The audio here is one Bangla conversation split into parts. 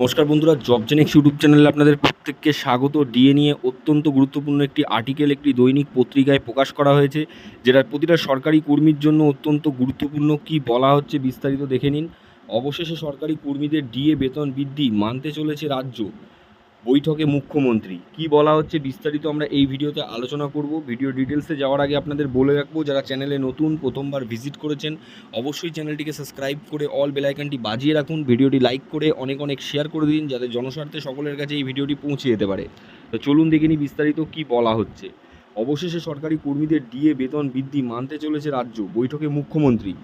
নমস্কার বন্ধুরা, জবজেনিক্স ইউটিউব চ্যানেলে আপনাদের প্রত্যেককে স্বাগত। ডিএ নিয়ে অত্যন্ত গুরুত্বপূর্ণ একটি আর্টিকেল একটি দৈনিক পত্রিকায় প্রকাশ করা হয়েছে, যেটা প্রতিটা সরকারি কর্মীর জন্য অত্যন্ত গুরুত্বপূর্ণ। কি বলা হচ্ছে বিস্তারিত দেখে নিন। অবশেষে সরকারি কর্মীদের ডিএ বেতন বৃদ্ধি মানতে চলেছে রাজ্য, বৈঠকে মুখ্যমন্ত্রী। কি বলা হচ্ছে বিস্তারিত আমরা এই ভিডিওতে আলোচনা করব। ভিডিও ডিটেলসে যাওয়ার আগে আপনাদের বলে রাখবো, যারা চ্যানেলে নতুন প্রথমবার ভিজিট করেছেন অবশ্যই চ্যানেলটিকে সাবস্ক্রাইব করে অল বেল আইকনটি বাজিয়ে রাখুন। ভিডিওটি লাইক করে অনেক অনেক শেয়ার করে দিন, যাতে জনস্বার্থে সকলের কাছে এই ভিডিওটি পৌঁছে যেতে পারে। তো চলুন দেখে নিই বিস্তারিত কি বলা হচ্ছে। অবশেষে সরকারি কর্মীদের ডিএ বেতন বৃদ্ধি মানতে চলেছে রাজ্য, বৈঠকে মুখ্যমন্ত্রী।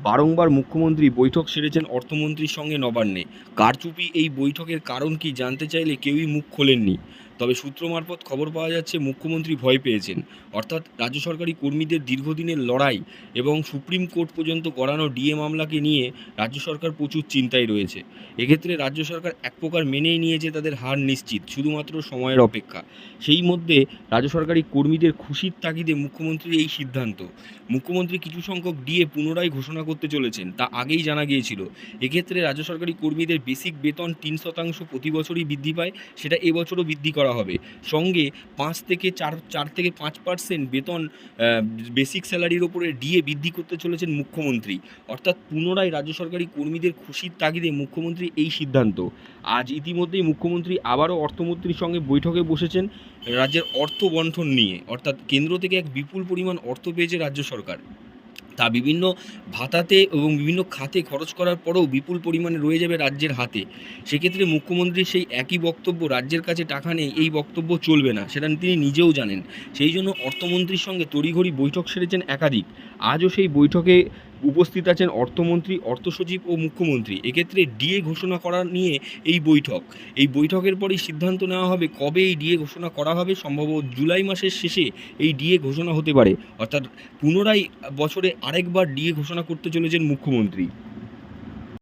বারংবার মুখ্যমন্ত্রী বৈঠক সেরেছেন অর্থমন্ত্রীর সঙ্গে নবান্নে। কারচুপি এই বৈঠকের কারণ কি জানতে চাইলে কেউই মুখ খোলেননি। তবে সূত্র মারফত খবর পাওয়া যাচ্ছে মুখ্যমন্ত্রী ভয় পেয়েছেন। অর্থাৎ রাজ্য সরকারি কর্মীদের দীর্ঘদিনের লড়াই এবং সুপ্রিম কোর্ট পর্যন্ত গড়ানো ডিএ মামলাকে নিয়ে রাজ্য সরকার প্রচুর চিন্তায় রয়েছে। এক্ষেত্রে রাজ্য সরকার এক প্রকার মেনেই নিয়েছে তাদের হার নিশ্চিত, শুধুমাত্র সময়ের অপেক্ষা। সেই মধ্যে রাজ্য সরকারি কর্মীদের খুশির তাগিদে মুখ্যমন্ত্রীর এই সিদ্ধান্ত। মুখ্যমন্ত্রী কিছু সংখ্যক ডিএ পুনরায় ঘোষণা করতে চলেছেন, তা আগেই জানা গিয়েছিল। এক্ষেত্রে রাজ্য সরকারি কর্মীদের বেসিক বেতন 3% প্রতি বছরই বৃদ্ধি পায়, সেটা এবছরও বৃদ্ধি করা হবে। সঙ্গে 4 থেকে 5% বেতন বেসিক স্যালারির ওপরে ডিএ বৃদ্ধি করতে চলেছেন মুখ্যমন্ত্রী। অর্থাৎ পুনরায় রাজ্য সরকারি কর্মীদের খুশির তাগিদে মুখ্যমন্ত্রীর এই সিদ্ধান্ত। আজ ইতিমধ্যেই মুখ্যমন্ত্রী আবারও অর্থমন্ত্রীর সঙ্গে বৈঠকে বসেছেন রাজ্যের অর্থ বন্টন নিয়ে। অর্থাৎ কেন্দ্র থেকে এক বিপুল পরিমাণ অর্থ পেয়েছে রাজ্য সরকার, তা বিভিন্ন ভাতাতে এবং বিভিন্ন খাতে খরচ করার পরেও বিপুল পরিমাণে রয়ে যাবে রাজ্যের হাতে। সেক্ষেত্রে মুখ্যমন্ত্রীর সেই একই বক্তব্য, রাজ্যের কাছে টাকা নেই, এই বক্তব্য চলবে না, সেটা তিনি নিজেও জানেন। সেই জন্য অর্থমন্ত্রীর সঙ্গে তড়িঘড়ি বৈঠক সেরেছেন একাধিক। আজও সেই বৈঠকে উপস্থিত আছেন অর্থমন্ত্রী, অর্থসচিব ও মুখ্যমন্ত্রী। এক্ষেত্রে ডিএ ঘোষণা করা নিয়ে এই বৈঠক। এই বৈঠকের পরেই সিদ্ধান্ত নেওয়া হবে কবে এই ডিএ ঘোষণা করা হবে। সম্ভবত জুলাই মাসের শেষে এই ডিএ ঘোষণা হতে পারে। অর্থাৎ পুনরায় বছরে আরেকবার ডিএ ঘোষণা করতে চলেছেন মুখ্যমন্ত্রী।